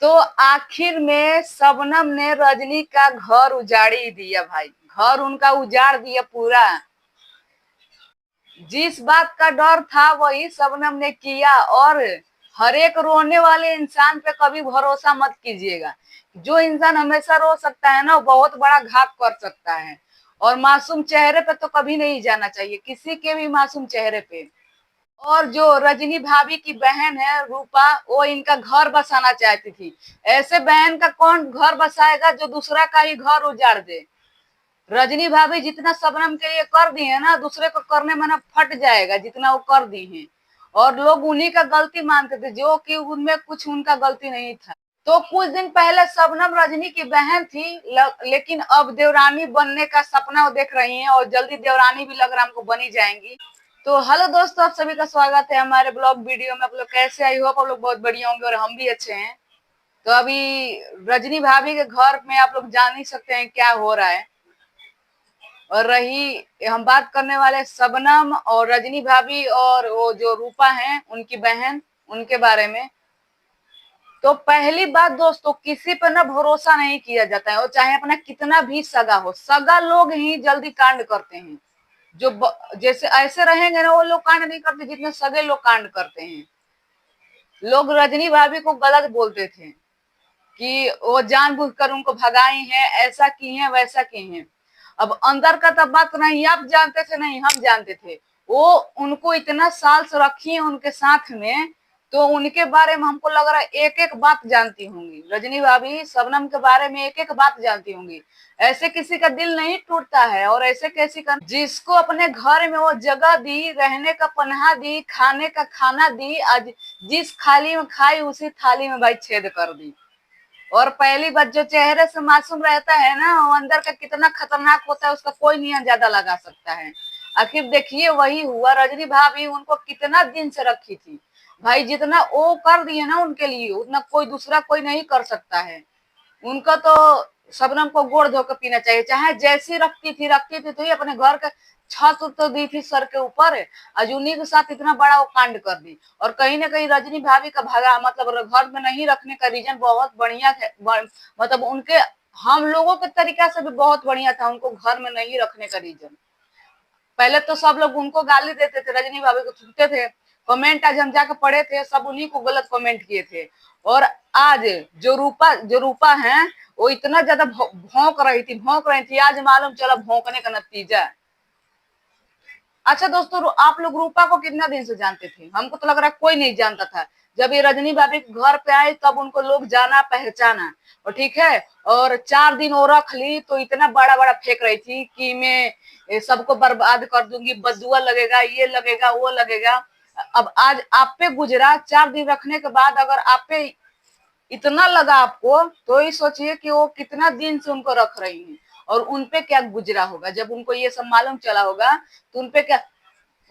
तो आखिर में शबनम ने रजनी का घर उजाड़ ही दिया भाई। घर उनका उजाड़ दिया पूरा। जिस बात का डर था वही शबनम ने किया। और हर एक रोने वाले इंसान पे कभी भरोसा मत कीजिएगा। जो इंसान हमेशा रो सकता है ना, वो बहुत बड़ा घात कर सकता है। और मासूम चेहरे पे तो कभी नहीं जाना चाहिए, किसी के भी मासूम चेहरे पे। और जो रजनी भाभी की बहन है रूपा, वो इनका घर बसाना चाहती थी। ऐसे बहन का कौन घर बसाएगा जो दूसरा का ही घर उजाड़ दे। रजनी भाभी जितना शबनम के लिए कर दी है ना, दूसरे को करने में ना फट जाएगा जितना वो कर दी है। और लोग उन्हीं का गलती मानते थे, जो कि उनमें कुछ उनका गलती नहीं था। तो कुछ दिन पहले शबनम रजनी की बहन थी, लेकिन अब देवरानी बनने का सपना वो देख रही हैं। और जल्दी देवरानी भी लग रहा हमको बनी जाएंगी। तो हेलो दोस्तों, आप सभी का स्वागत है हमारे ब्लॉग वीडियो में। आप लोग कैसे? आई होप आप लोग बहुत बढ़िया होंगे और हम भी अच्छे हैं। तो अभी रजनी भाभी के घर में आप लोग जान ही सकते हैं क्या हो रहा है। और रही हम बात करने वाले शबनम और रजनी भाभी और वो जो रूपा है उनकी बहन, उनके बारे में। तो पहली बात दोस्तों, किसी पर ना भरोसा नहीं किया जाता है। वो चाहे अपना कितना भी सगा हो, सगा लोग ही जल्दी कांड करते हैं। जो जैसे ऐसे रहेंगे ना, वो लोग कांड नहीं करते जितने सगे लोग कांड करते हैं। लोग रजनी भाभी को गलत बोलते थे कि वो जानबूझकर उनको भगाई है, ऐसा की है, वैसा की है। अब अंदर का तो बात नहीं आप जानते थे, नहीं हम जानते थे। वो उनको इतना साल से रखी है उनके साथ में, तो उनके बारे में हमको लग रहा है एक एक बात जानती होंगी। रजनी भाभी शबनम के बारे में एक एक बात जानती होंगी। ऐसे किसी का दिल नहीं टूटता है। और ऐसे कैसी का जिसको अपने घर में वो जगह दी, रहने का पनाह दी, खाने का खाना दी, आज जिस थाली में खाई उसी थाली में भाई छेद कर दी। और पहली बात, जो चेहरे से मासूम रहता है ना, वो अंदर का कितना खतरनाक होता है उसका कोई नहीं अंदाजा लगा सकता है। आखिर देखिए वही हुआ। रजनी भाभी उनको कितना दिन से रखी थी भाई। जितना वो कर दिए ना उनके लिए, उतना कोई दूसरा कोई नहीं कर सकता है। उनका तो शबनम को गोड़ धो के पीना चाहिए। चाहे जैसी रखती थी तो ही अपने घर का छत तो दी थी सर के ऊपर। आज उन्हीं के साथ इतना बड़ा वो कांड कर दी। और कहीं ना कहीं रजनी भाभी का भगा मतलब घर में नहीं रखने का रीजन बहुत बढ़िया है। मतलब उनके हम लोगों के तरीका से भी बहुत बढ़िया था उनको घर में नहीं रखने का रीजन। पहले तो सब लोग उनको गाली देते थे, रजनी भाभी को थूकते थे। कमेंट आज हम जाके पढ़े थे, सब उन्हीं को गलत कमेंट किए थे। और आज जो रूपा है, वो इतना ज्यादा भौंक रही थी। आज मालूम चला भौंकने का नतीजा। अच्छा दोस्तों, आप लोग रूपा को कितना दिन से जानते थे? हमको तो लग रहा है कोई नहीं जानता था। जब ये रजनी भाभी के घर पे आए तब उनको लोग जाना पहचाना। और ठीक है, और 4 दिन और रख ली तो इतना बड़ा बड़ा फेंक रही थी कि मैं सबको बर्बाद कर दूंगी, बदुआ लगेगा, ये लगेगा, वो लगेगा। अब आज आप पे गुजरा 4 दिन रखने के बाद, अगर आप पे इतना लगा आपको, तो ही सोचिए कि वो कितना दिन से उनको रख रही है। और उनपे क्या गुजरा होगा जब उनको ये सब मालूम चला होगा। तो उनपे क्या,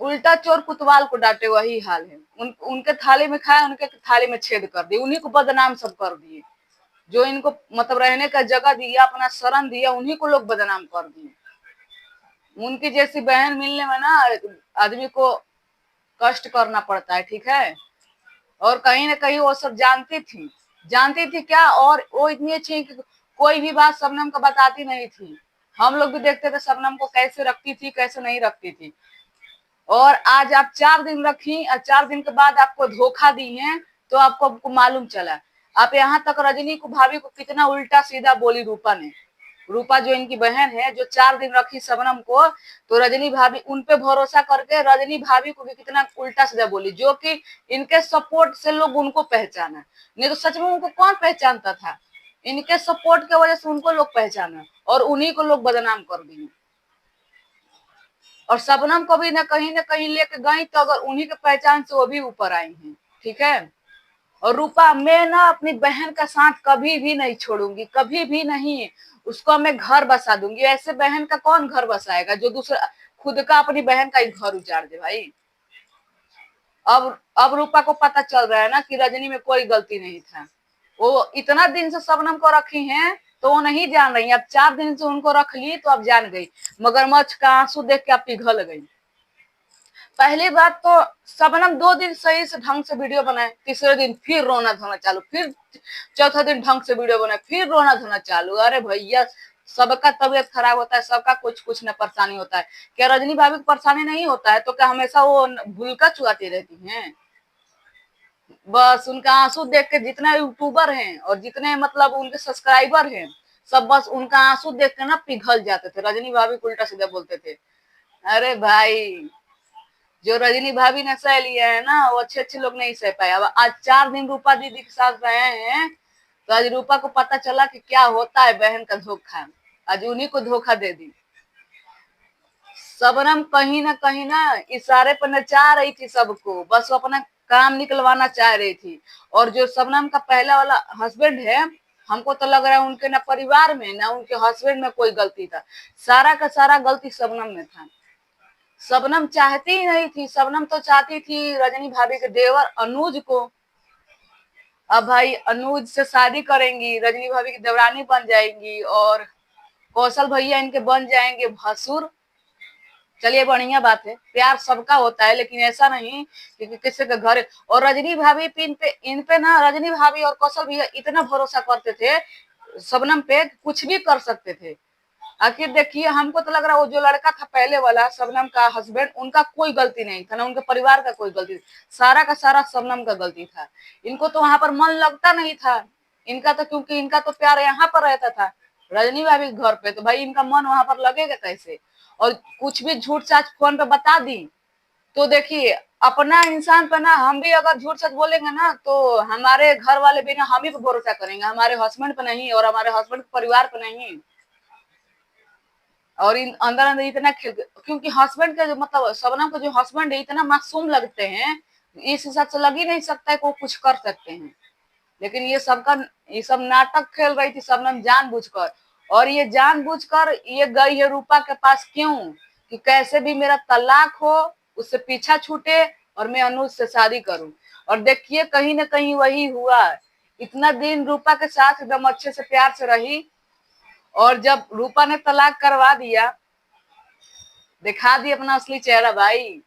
उल्टा चोर कुतवाल को डांटे वही हाल है। उनके थाली में खाए, उनके थाली में छेद कर दिए, उन्हीं को बदनाम सब कर दिए। जो इनको मतलब रहने का जगह दिया, अपना शरण दिया, उन्हीं को लोग बदनाम कर दिए। उनकी जैसी बहन मिलने में ना आदमी को कष्ट करना पड़ता है, ठीक है। और कहीं ना कहीं वो सब जानती थी क्या। और वो इतनी अच्छी कि कोई भी बात शबनम को बताती नहीं थी। हम लोग भी देखते थे शबनम को कैसे रखती थी, कैसे नहीं रखती थी। और आज आप 4 दिन रखी और 4 दिन के बाद आपको धोखा दी है, तो आपको मालूम चला। आप यहाँ तक रजनी को भाभी को कितना उल्टा सीधा बोली रूपा ने। रूपा जो इनकी बहन है, जो 4 दिन रखी शबनम को, तो रजनी भाभी उन पे भरोसा करके रजनी भाभी को भी कितना उल्टा सीधा बोली। जो कि इनके सपोर्ट से लोग उनको पहचाना, नहीं तो सच में उनको कौन पहचानता था। इनके सपोर्ट की वजह से उनको लोग पहचाना और उन्हीं को लोग बदनाम कर दिए। और शबनम को भी ना कहीं लेके गई, तो अगर उन्हीं के पहचान से वो भी ऊपर आई हैं, ठीक है। और रूपा, मैं ना अपनी बहन का साथ कभी भी नहीं छोड़ूंगी, कभी भी नहीं। उसको मैं घर बसा दूंगी। ऐसे बहन का कौन घर बसाएगा जो दूसरा खुद का अपनी बहन का ही घर उजाड़ दे भाई। अब रूपा को पता चल रहा है ना कि रजनी में कोई गलती नहीं था। वो इतना दिन से शबनम को रखी हैं तो वो नहीं जान रही। अब 4 दिन से उनको रख ली तो अब जान गई। मगरमच्छ का आंसू देख के अब पिघल गई। पहली बात तो शबनम 2 दिन सही से ढंग से वीडियो बनाए, तीसरे दिन फिर रोना धोना चालू, फिर चौथा दिन ढंग से वीडियो बनाए, फिर रोना धोना चालू। अरे भैया, सबका तबीयत खराब होता है, सबका कुछ कुछ न परेशानी होता है। क्या रजनी भाभी को परेशानी नहीं होता है? तो क्या हमेशा वो भूलका चुआती रहती हैं? बस उनका आंसू देख के जितने यूट्यूबर हैं और जितने मतलब उनके सब्सक्राइबर हैं, सब बस उनका आंसू देख के ना पिघल जाते थे, रजनी भाभी को उल्टा सीधा बोलते थे। अरे भाई, जो रजनी भाभी ने सह लिया है ना, वो अच्छे अच्छे लोग नहीं सह पाए। अब आज 4 दिन रूपा दीदी के साथ रहे हैं, तो आज रूपा को पता चला कि क्या होता है बहन का धोखा। आज उन्हीं को धोखा दे दी। शबनम कहीं ना इशारे पर नचा रही थी सबको, बस वो अपना काम निकलवाना चाह रही थी। और जो शबनम का पहला वाला हस्बैंड है, हमको तो लग रहा है उनके ना परिवार में ना उनके हस्बैंड में कोई गलती था, सारा का सारा गलती शबनम में था। शबनम चाहती ही नहीं थी, शबनम तो चाहती थी रजनी भाभी के देवर अनुज को। अब भाई अनुज से शादी करेंगी, रजनी भाभी की देवरानी बन जाएंगी और कौशल भैया इनके बन जाएंगे भसुर। चलिए बढ़िया बात है, प्यार सबका होता है, लेकिन ऐसा नहीं कि किसी के घर। और रजनी भाभी पे इन पे ना रजनी भाभी और कौशल भैया इतना भरोसा करते थे शबनम पे, कुछ भी कर सकते थे। आखिर देखिए, हमको तो लग रहा है वो जो लड़का था पहले वाला शबनम का हस्बैंड, उनका कोई गलती नहीं था, ना उनके परिवार का कोई गलती, सारा का सारा शबनम का गलती था। इनको तो वहां पर मन लगता नहीं था इनका, तो क्योंकि इनका तो प्यार यहाँ पर रहता था रजनी भाभी के घर पे, तो भाई इनका मन वहां पर लगेगा कैसे? और कुछ भी झूठ साच फोन पे बता दी तो देखिए, अपना इंसान पे ना हम भी अगर झूठ सच बोलेंगे ना, तो हमारे घर वाले भी ना हम ही पे भरोसा करेंगे, हमारे हस्बैंड पे नहीं, और हमारे हस्बैंड के परिवार पे नहीं। और इन अंदर अंदर इतना क्योंकि हस्बैंड का जो मतलब शबनम का जो हस्बैंड है इतना मासूम लगते हैं, इस हिसाब से लग ही नहीं सकता है कि वो कुछ कर सकते हैं। लेकिन ये सब नाटक खेल रही थी शबनम जानबूझकर। और ये जानबूझकर ये गई है रूपा के पास, क्यों? कि कैसे भी मेरा तलाक हो, उससे पीछा छूटे और मैं अनुज से शादी करूं। और देखिए कहीं ना कहीं वही हुआ। इतना दिन रूपा के साथ एकदम अच्छे से प्यार से रही, और जब रूपा ने तलाक करवा दिया, दिखा दी अपना असली चेहरा भाई।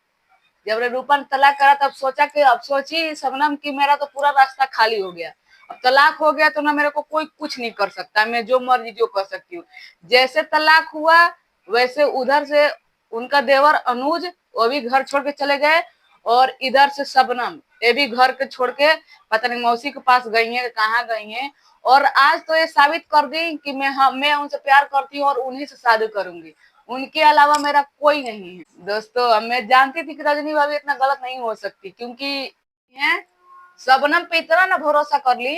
जब रूपा ने तलाक करा तब सोचा कि अब सोची शबनम की मेरा तो पूरा रास्ता खाली हो गया, अब तलाक हो गया तो ना मेरे को कोई कुछ नहीं कर सकता, मैं जो मर्जी जो कर सकती हूँ। जैसे तलाक हुआ वैसे उधर से उनका देवर अनुज वो भी घर छोड़ के चले गए, और इधर से शबनम ये भी घर के छोड़ के पता नहीं मौसी के पास गई है, कहाँ गई है। और आज तो ये साबित कर दी कि मैं उनसे प्यार करती हूँ और उन्हीं से शादी करूंगी, उनके अलावा मेरा कोई नहीं है। दोस्तों, अब मैं जानती थी कि रजनी भाभी इतना गलत नहीं हो सकती, क्योंकि है शबनम पे इतना ना भरोसा कर ली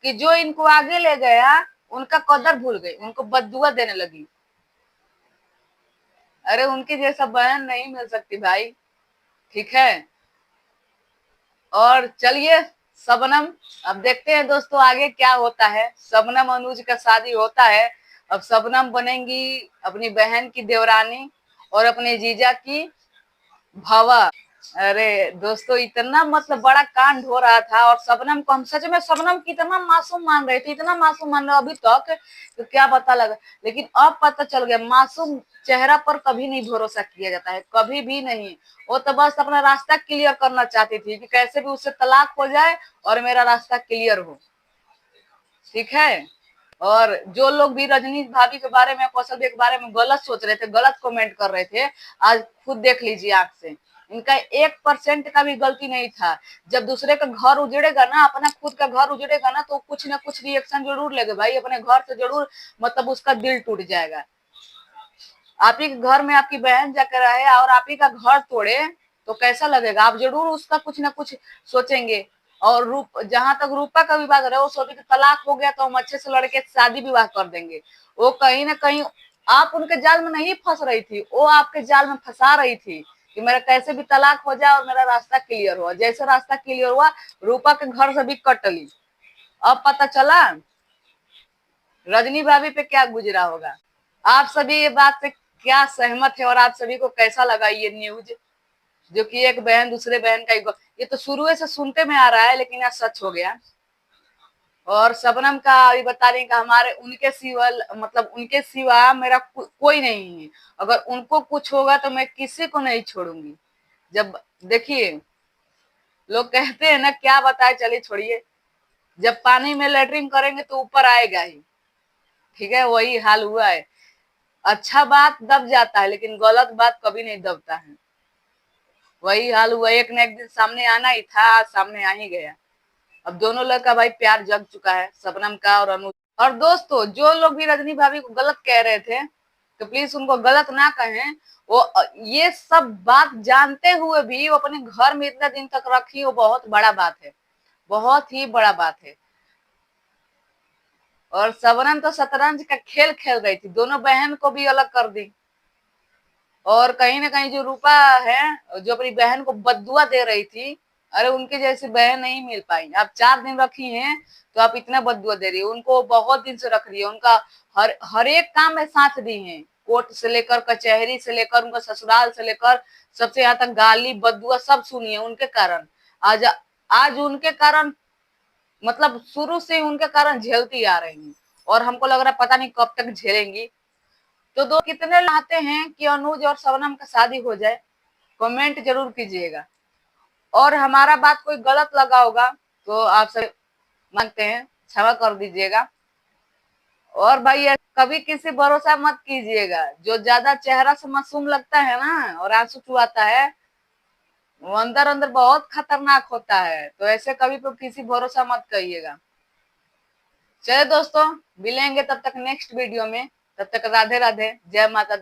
कि जो इनको आगे ले गया उनका कदर भूल गई, उनको बददुआ देने लगी। अरे उनकी जैसा बहन नहीं मिल सकती भाई, ठीक है। और चलिए शबनम, अब देखते हैं दोस्तों आगे क्या होता है। शबनम अनुज का शादी होता है, अब शबनम बनेंगी अपनी बहन की देवरानी और अपने जीजा की भवा। अरे दोस्तों, इतना मतलब बड़ा कांड हो रहा था, और शबनम को हम सच में शबनम की इतना मासूम मान रहे थे, इतना मासूम मान रहे अभी तक, तो क्या पता लगा। लेकिन अब पता चल गया मासूम चेहरा पर कभी नहीं भरोसा किया जाता है, कभी भी नहीं। वो तो बस अपना रास्ता क्लियर करना चाहती थी कि कैसे भी उससे तलाक हो जाए और मेरा रास्ता क्लियर हो, ठीक है। और जो लोग भी रजनी भाभी के बारे में, कौशल के बारे में गलत सोच रहे थे, गलत कमेंट कर रहे थे, आज खुद देख लीजिए आंख से, इनका 1% का भी गलती नहीं था। जब दूसरे का घर उजड़ेगा ना, अपना खुद का घर उजड़ेगा ना, तो कुछ ना कुछ रिएक्शन जरूर लेगा भाई, अपने घर से जरूर मतलब उसका दिल टूट जाएगा। आप ही के घर में आपकी बहन जाकर रहे और आप ही का घर तोड़े तो कैसा लगेगा? आप जरूर उसका कुछ ना कुछ सोचेंगे। और जहां तक रूपा का विवाह है, वो सोचे कि तलाक हो गया तो हम अच्छे से लड़के शादी विवाह कर देंगे। वो कहीं ना कहीं आप उनके जाल में नहीं फंस रही थी, वो आपके जाल में फंसा रही थी कि मेरा कैसे भी तलाक हो जाए और मेरा रास्ता क्लियर हुआ। जैसे रास्ता क्लियर हुआ, रूपा के घर से भी कट ली। अब पता चला रजनी भाभी पे क्या गुजरा होगा। आप सभी ये बात से क्या सहमत है, और आप सभी को कैसा लगा ये न्यूज, जो कि एक बहन दूसरे बहन का ये तो शुरू से सुनते में आ रहा है, लेकिन आज सच हो गया। और शबनम का अभी बता रही कि हमारे उनके सिवा मतलब उनके सिवा मेरा कोई नहीं है, अगर उनको कुछ होगा तो मैं किसी को नहीं छोड़ूंगी। जब देखिए लोग कहते हैं ना, क्या बताए, चलिए छोड़िए, जब पानी में लेटरिन करेंगे तो ऊपर आएगा ही। ठीक है, वही हाल हुआ है। अच्छा बात दब जाता है लेकिन गलत बात कभी नहीं दबता है। वही हाल हुआ, एक न एक दिन सामने आना ही था, आज सामने आ ही गया। अब दोनों लोग का भाई प्यार जग चुका है, शबनम का और अनुज। और दोस्तों, जो लोग भी रजनी भाभी को गलत कह रहे थे तो प्लीज उनको गलत ना कहें। वो ये सब बात जानते हुए भी वो अपने घर में इतने दिन तक रखी, वो बहुत बड़ा बात है, बहुत ही बड़ा बात है। और शबनम तो शतरंज का खेल खेल रही थी, दोनों बहन को भी अलग कर दी। और कहीं ना कहीं जो रूपा है, जो अपनी बहन को बद्दुआ दे रही थी, अरे उनके जैसी बहन नहीं मिल पाई। आप 4 दिन रखी हैं तो आप इतना बद्दुआ दे रही है। उनको बहुत दिन से रख रही है, उनका हर एक काम में साथ दी है, कोर्ट से लेकर कचहरी से लेकर उनका ससुराल से लेकर सबसे यहाँ तक गाली बद्दुआ सब सुनी है उनके कारण। आज आज उनके कारण, मतलब शुरू से उनके कारण झेलती आ रही है, और हमको लग रहा है पता नहीं कब तक झेलेंगी। तो दो कितने चाहते हैं कि अनुज और शबनम का शादी हो जाए, कमेंट जरूर कीजिएगा। और हमारा बात कोई गलत लगा होगा तो आप सब मांगते हैं, क्षमा कर दीजिएगा। और भाई कभी किसी भरोसा मत कीजिएगा, जो ज्यादा चेहरा से मासूम लगता है ना और आंसू चुआता है, वो अंदर अंदर बहुत खतरनाक होता है। तो ऐसे कभी तो किसी भरोसा मत करिएगा। चलिए दोस्तों, मिलेंगे तब तक नेक्स्ट वीडियो में। तब तक राधे राधे, जय माता दी।